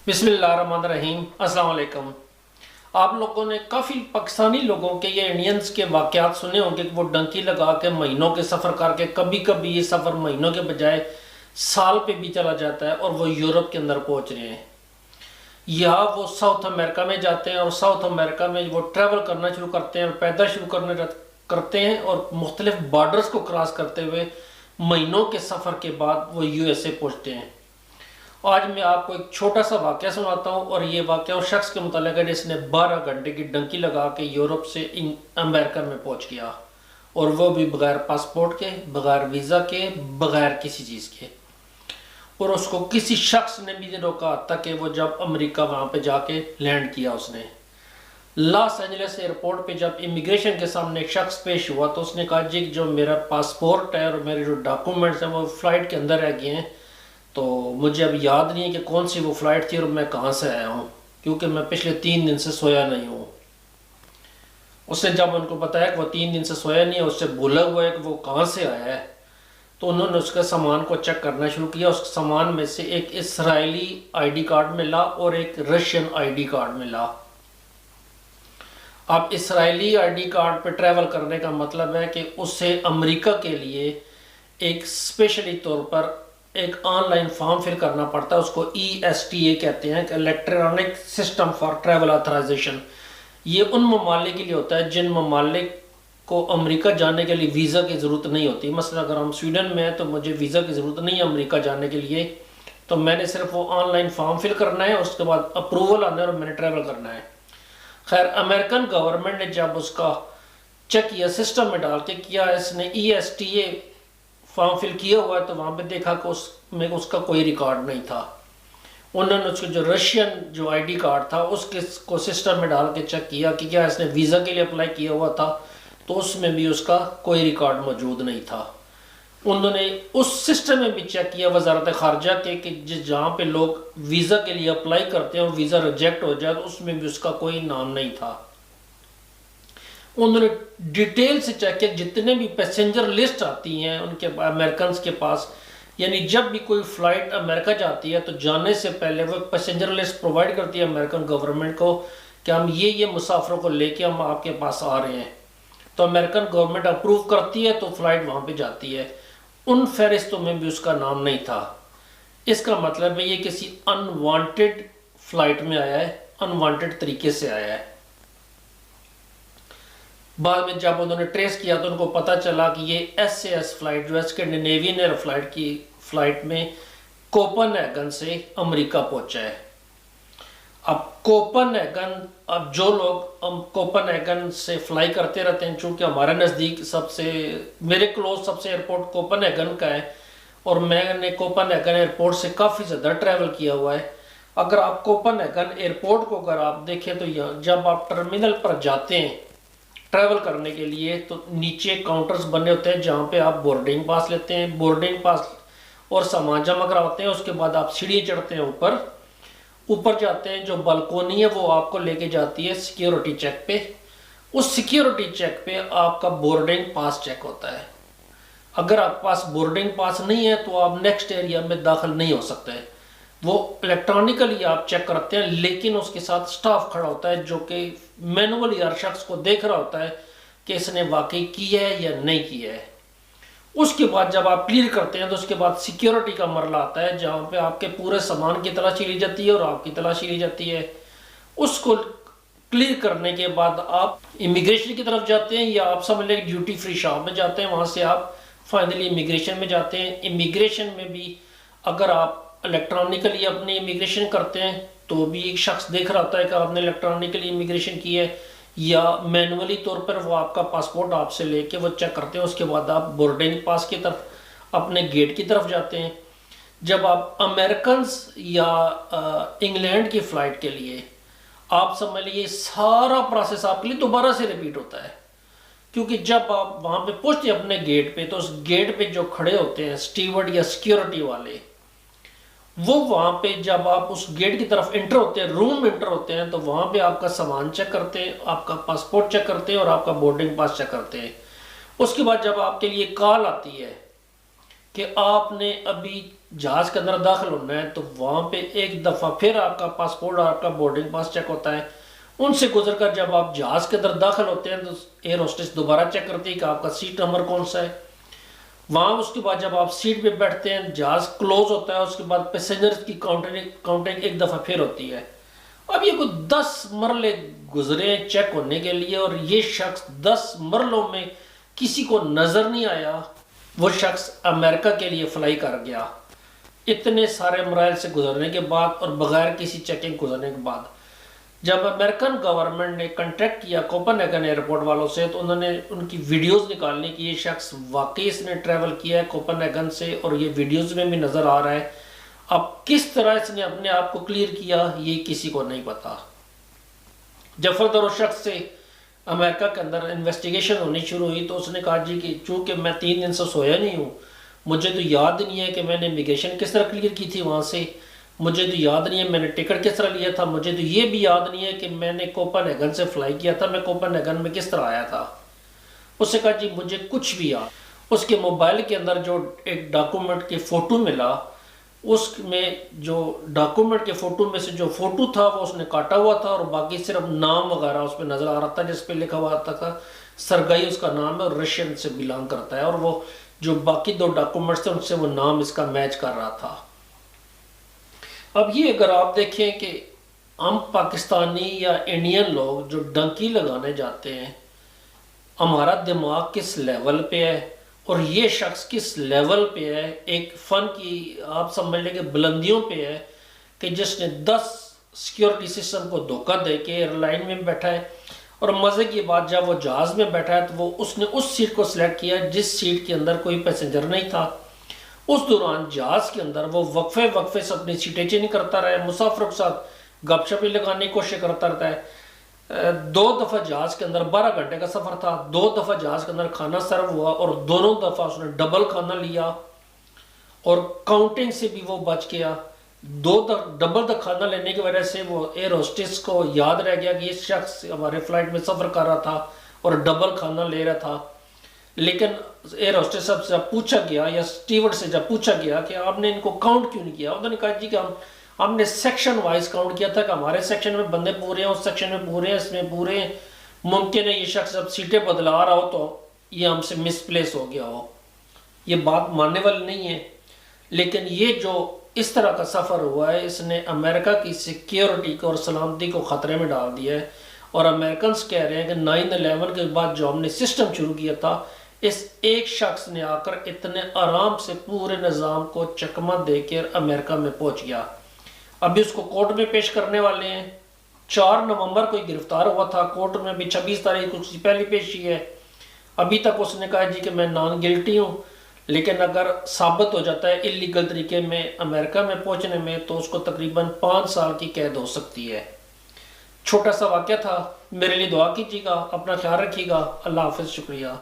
بسم اللہ الرحمن الرحیم۔ السلام علیکم۔ آپ لوگوں نے کافی پاکستانی لوگوں کے یا انڈینز کے واقعات سنے ہوں گے کہ وہ ڈنکی لگا کے مہینوں کے سفر کر کے کبھی کبھی یہ سفر مہینوں کے بجائے سال پہ بھی چلا جاتا ہے اور وہ یورپ کے اندر پہنچ رہے ہیں، یا وہ ساؤتھ امریکہ میں جاتے ہیں اور ساؤتھ امریکہ میں وہ ٹریول کرنا شروع کرتے ہیں اور پیدل شروع کرتے ہیں اور مختلف بارڈرز کو کراس کرتے ہوئے مہینوں کے سفر کے بعد وہ یو ایس اے پہنچتے ہیں۔ آج میں آپ کو ایک چھوٹا سا واقعہ سناتا ہوں، اور یہ واقعہ اس شخص کے متعلق ہے جس نے 12 گھنٹے کی ڈنکی لگا کے یورپ سے امریکہ میں پہنچ گیا، اور وہ بھی بغیر پاسپورٹ کے، بغیر ویزا کے، بغیر کسی چیز کے، اور اس کو کسی شخص نے بھی نہیں روکا تک کہ وہ جب امریکہ وہاں پہ جا کے لینڈ کیا۔ اس نے لاس اینجلس ایئرپورٹ پہ جب امیگریشن کے سامنے ایک شخص پیش ہوا تو اس نے کہا جی جو میرا پاسپورٹ ہے اور میرے جو ڈاکومنٹس ہیں وہ فلائٹ کے اندر رہ گئے ہیں، تو مجھے اب یاد نہیں ہے کہ کون سی وہ فلائٹ تھی اور میں کہاں سے آیا ہوں، کیونکہ میں پچھلے 3 دن سے سویا نہیں ہوں۔ اس نے جب ان کو بتایا کہ وہ 3 دن سے سویا نہیں ہے، اس سے بھولا ہوا ہے کہ وہ کہاں سے آیا ہے، تو انہوں نے اس کے سامان کو چیک کرنا شروع کیا۔ اس سامان میں سے ایک اسرائیلی آئی ڈی کارڈ ملا اور ایک رشین آئی ڈی کارڈ ملا۔ اب اسرائیلی آئی ڈی کارڈ پہ ٹریول کرنے کا مطلب ہے کہ اسے امریکہ کے لیے ایک اسپیشلی طور پر ایک آن لائن فارم فل کرنا پڑتا ہے، اس کو ESTA کہتے ہیں، electronic system for travel authorisation. یہ ان ممالک کے لیے ہوتا ہے جن ممالک کو امریکہ جانے کے لیے ویزا کی ضرورت نہیں ہوتی۔ مثلا اگر ہم سویڈن میں ہیں تو مجھے ویزا کی ضرورت نہیں ہے امریکہ جانے کے لیے، تو میں نے صرف وہ آن لائن فارم فل کرنا ہے، اس کے بعد اپروول آنا ہے اور میں نے ٹریول کرنا ہے۔ خیر امریکن گورنمنٹ نے جب اس کا چیک کیا، سسٹم میں ڈال کے کیا، اس نے ESTA فارم فل کیا ہوا ہے، تو وہاں پہ دیکھا کہ اس میں اس کا کوئی ریکارڈ نہیں تھا۔ انہوں نے اس کے جو رشین جو آئی ڈی کارڈ تھا اس کو سسٹم میں ڈال کے چیک کیا کہ کیا اس نے ویزا کے لیے اپلائی کیا ہوا تھا، تو اس میں بھی اس کا کوئی ریکارڈ موجود نہیں تھا۔ انہوں نے اس سسٹم میں بھی چیک کیا وزارت خارجہ کے کہ جہاں پہ لوگ ویزا کے لیے اپلائی کرتے ہیں اور ویزا ریجیکٹ ہو جائے تو اس میں بھی اس کا کوئی نام نہیں تھا۔ انہوں نے ڈیٹیل سے چیک کیا، جتنے بھی پیسنجر لسٹ آتی ہیں ان کے امریکنز کے پاس، یعنی جب بھی کوئی فلائٹ امریکہ جاتی ہے تو جانے سے پہلے وہ پیسنجر لسٹ پرووائڈ کرتی ہے امریکن گورنمنٹ کو کہ ہم یہ مسافروں کو لے کے ہم آپ کے پاس آ رہے ہیں، تو امریکن گورنمنٹ اپروو کرتی ہے تو فلائٹ وہاں پہ جاتی ہے۔ ان فہرستوں میں بھی اس کا نام نہیں تھا۔ اس کا مطلب ہے یہ کسی انوانٹیڈ فلائٹ میں آیا ہے، انوانٹیڈ طریقے سے آیا ہے۔ بعد میں جب انہوں نے ٹریس کیا تو ان کو پتا چلا کہ یہ SAS فلائٹ جو ہے اسکینڈینیوین ایئر فلائٹ کی فلائٹ میں کوپن ہیگن سے امریکہ پہنچا ہے۔ اب کوپن ہیگن، اب جو لوگ کوپن ہیگن سے فلائی کرتے رہتے ہیں، چونکہ ہمارے نزدیک میرے کلوز سب سے ایئرپورٹ کوپن ہیگن کا ہے، اور میں نے کوپن ہیگن ایئرپورٹ سے کافی زیادہ ٹریول کیا ہوا ہے۔ اگر آپ کوپن ہیگن ایئرپورٹ کو اگر آپ دیکھیں تو جب آپ ٹرمینل پر جاتے ہیں ٹریول کرنے کے لیے تو نیچے کاؤنٹرز بنے ہوتے ہیں جہاں پہ آپ بورڈنگ پاس لیتے ہیں، بورڈنگ پاس اور سامان جمع کرواتے ہیں، اس کے بعد آپ سیڑھی چڑھتے ہیں، اوپر جاتے ہیں، جو بالکونی ہے وہ آپ کو لے کے جاتی ہے سیکیورٹی چیک پہ۔ اس سیکیورٹی چیک پہ آپ کا بورڈنگ پاس چیک ہوتا ہے۔ اگر آپ پاس بورڈنگ پاس نہیں ہے تو آپ نیکسٹ ایریا میں داخل نہیں ہو سکتے۔ وہ الیکٹرانکلی آپ چیک کرتے ہیں، لیکن اس کے ساتھ سٹاف کھڑا ہوتا ہے جو کہ مینولی ہر شخص کو دیکھ رہا ہوتا ہے کہ اس نے واقعی کی ہے یا نہیں کی ہے۔ اس کے بعد جب آپ کلیئر کرتے ہیں تو اس کے بعد سیکیورٹی کا مرحلہ آتا ہے جہاں پہ آپ کے پورے سامان کی تلاشی لی جاتی ہے اور آپ کی تلاشی لی جاتی ہے۔ اس کو کلیئر کرنے کے بعد آپ امیگریشن کی طرف جاتے ہیں، یا آپ سمجھ لیں ڈیوٹی فری شاپ میں جاتے ہیں، وہاں سے آپ فائنلی امیگریشن میں جاتے ہیں۔ امیگریشن میں بھی اگر آپ الیکٹرانکلی اپنی امیگریشن کرتے ہیں تو بھی ایک شخص دیکھ رہا ہوتا ہے کہ آپ نے الیکٹرانکلی امیگریشن کی ہے، یا مینولی طور پر وہ آپ کا پاسپورٹ آپ سے لے کے وہ چیک کرتے ہیں۔ اس کے بعد آپ بورڈنگ پاس کی طرف اپنے گیٹ کی طرف جاتے ہیں۔ جب آپ امریکنز یا انگلینڈ کی فلائٹ کے لیے آپ سمجھ لیجیے سارا پروسیس آپ کے لیے دوبارہ سے ریپیٹ ہوتا ہے، کیونکہ جب آپ وہاں پہ پہنچتے ہیں اپنے گیٹ پہ تو اس گیٹ پہ جو کھڑے ہوتے ہیں سٹیورڈ یا سیکیورٹی والے، وہ وہاں پہ جب آپ اس گیٹ کی طرف انٹر ہوتے ہیں، روم میں انٹر ہوتے ہیں، تو وہاں پہ آپ کا سامان چیک کرتے ہیں، آپ کا پاسپورٹ چیک کرتے ہیں اور آپ کا بورڈنگ پاس چیک کرتے ہیں۔ اس کے بعد جب آپ کے لیے کال آتی ہے کہ آپ نے ابھی جہاز کے اندر داخل ہونا ہے تو وہاں پہ ایک دفعہ پھر آپ کا پاسپورٹ اور آپ کا بورڈنگ پاس چیک ہوتا ہے. ان سے گزر کر جب آپ جہاز کے اندر داخل ہوتے ہیں تو ایئر ہوسٹس دوبارہ چیک کرتی ہے کہ آپ کا سیٹ نمبر کون سا ہے. وہاں اس کے بعد جب آپ سیٹ پہ بیٹھتے ہیں جہاز کلوز ہوتا ہے, اس کے بعد پیسنجر کی کاؤنٹنگ ایک دفعہ پھر ہوتی ہے. اب یہ کوئی 10 مرلے گزرے چیک ہونے کے لیے, اور یہ شخص 10 مرلوں میں کسی کو نظر نہیں آیا. وہ شخص امریکہ کے لیے فلائی کر گیا اتنے سارے مراحل سے گزرنے کے بعد اور بغیر کسی چیکنگ گزرنے کے بعد. جب امریکن گورنمنٹ نے کنٹیکٹ کیا کوپن ہیگن ایئرپورٹ والوں سے تو انہوں نے ان کی ویڈیوز نکالنے کی, یہ شخص واقعی اس نے ٹریول کیا ہے کوپن ہیگن سے اور یہ ویڈیوز میں بھی نظر آ رہا ہے. اب کس طرح اس نے اپنے آپ کو کلیئر کیا یہ کسی کو نہیں پتا. جب فردر اس شخص سے امریکہ کے اندر انویسٹیگیشن ہونی شروع ہوئی تو اس نے کہا جی کہ چونکہ میں 3 دن سے سویا نہیں ہوں, مجھے تو یاد نہیں ہے کہ میں نے امیگریشن کس طرح کلیئر کی تھی وہاں سے, مجھے تو یاد نہیں ہے میں نے ٹکٹ کس طرح لیا تھا, مجھے تو یہ بھی یاد نہیں ہے کہ میں نے کوپن ہیگن سے فلائی کیا تھا, میں کوپن ہیگن میں کس طرح آیا تھا. اس نے کہا جی مجھے کچھ بھی یاد. اس کے موبائل کے اندر جو ایک ڈاکومنٹ کی فوٹو ملا, اس میں جو ڈاکومنٹ کے فوٹو میں سے جو فوٹو تھا وہ اس نے کاٹا ہوا تھا, اور باقی صرف نام وغیرہ اس پہ نظر آ رہا تھا جس پہ لکھا ہوا تھا سرگئی اس کا نام ہے اور رشین سے بلانگ کرتا ہے, اور وہ جو باقی 2 ڈاکومنٹس تھے ان سے وہ نام اس کا میچ کر رہا تھا. اب یہ اگر آپ دیکھیں کہ ہم پاکستانی یا انڈین لوگ جو ڈنکی لگانے جاتے ہیں, ہمارا دماغ کس لیول پہ ہے اور یہ شخص کس لیول پہ ہے, ایک فن کی آپ سمجھ لیں کہ بلندیوں پہ ہے, کہ جس نے 10 سیکیورٹی سسٹم کو دھوکہ دے کے ایئر لائن میں بیٹھا ہے. اور مزے کی بات جب وہ جہاز میں بیٹھا ہے تو اس نے اس سیٹ کو سلیکٹ کیا جس سیٹ کے اندر کوئی پیسنجر نہیں تھا. اس دوران جہاز کے اندر وہ وقفے سے اپنی سیٹیں چینج کرتا رہا ہے, مسافروں کے ساتھ گپ شپیں لگانے کی کوشش کرتا رہتا ہے. 2 دفعہ جہاز کے اندر 12 گھنٹے کا سفر تھا, 2 دفعہ جہاز کے اندر کھانا سرو ہوا اور دونوں دفعہ اس نے ڈبل کھانا لیا اور کاؤنٹنگ سے بھی وہ بچ گیا. 2 ڈبل کھانا لینے کی وجہ سے وہ ایئر ہوسٹس کو یاد رہ گیا کہ اس شخص ہمارے فلائٹ میں سفر کر رہا تھا اور ڈبل کھانا لے رہا تھا. لیکن ایئر ہوسٹس صاحب سے جب پوچھا گیا یا سٹیورڈ سے جب پوچھا گیا کہ آپ نے ان کو کاؤنٹ کیوں نہیں کیا, انہوں نے کہا جی کہ ہم نے سیکشن وائز کاؤنٹ کیا تھا کہ ہمارے سیکشن میں بندے پورے ہیں, اس سیکشن میں پورے ہیں, اس میں پورے ہیں, ممکن ہے یہ شخص جب سیٹیں بدلا رہا ہو تو یہ ہم سے مس پلیس ہو گیا ہو. یہ بات ماننے والی نہیں ہے. لیکن یہ جو اس طرح کا سفر ہوا ہے اس نے امریکہ کی سیکیورٹی کو اور سلامتی کو خطرے میں ڈال دیا ہے. اور امریکنز کہہ رہے ہیں کہ 9/11 کے بعد جو ہم نے سسٹم شروع کیا تھا, اس ایک شخص نے آ کر اتنے آرام سے پورے نظام کو چکمہ دے کر امریکہ میں پہنچ گیا. ابھی اس کو کورٹ میں پیش کرنے والے ہیں. 4 نومبر کو گرفتار ہوا تھا, کورٹ میں بھی 26 تاریخ کو اس کی پہلی پیشی ہے. ابھی تک اس نے کہا جی کہ میں نان گلٹی ہوں, لیکن اگر ثابت ہو جاتا ہے اللیگل طریقے میں امریکہ میں پہنچنے میں تو اس کو تقریباً 5 سال کی قید ہو سکتی ہے. چھوٹا سا واقعہ تھا, میرے لیے دعا کیجیے گا, اپنا خیال رکھیے گا. اللہ حافظ, شکریہ.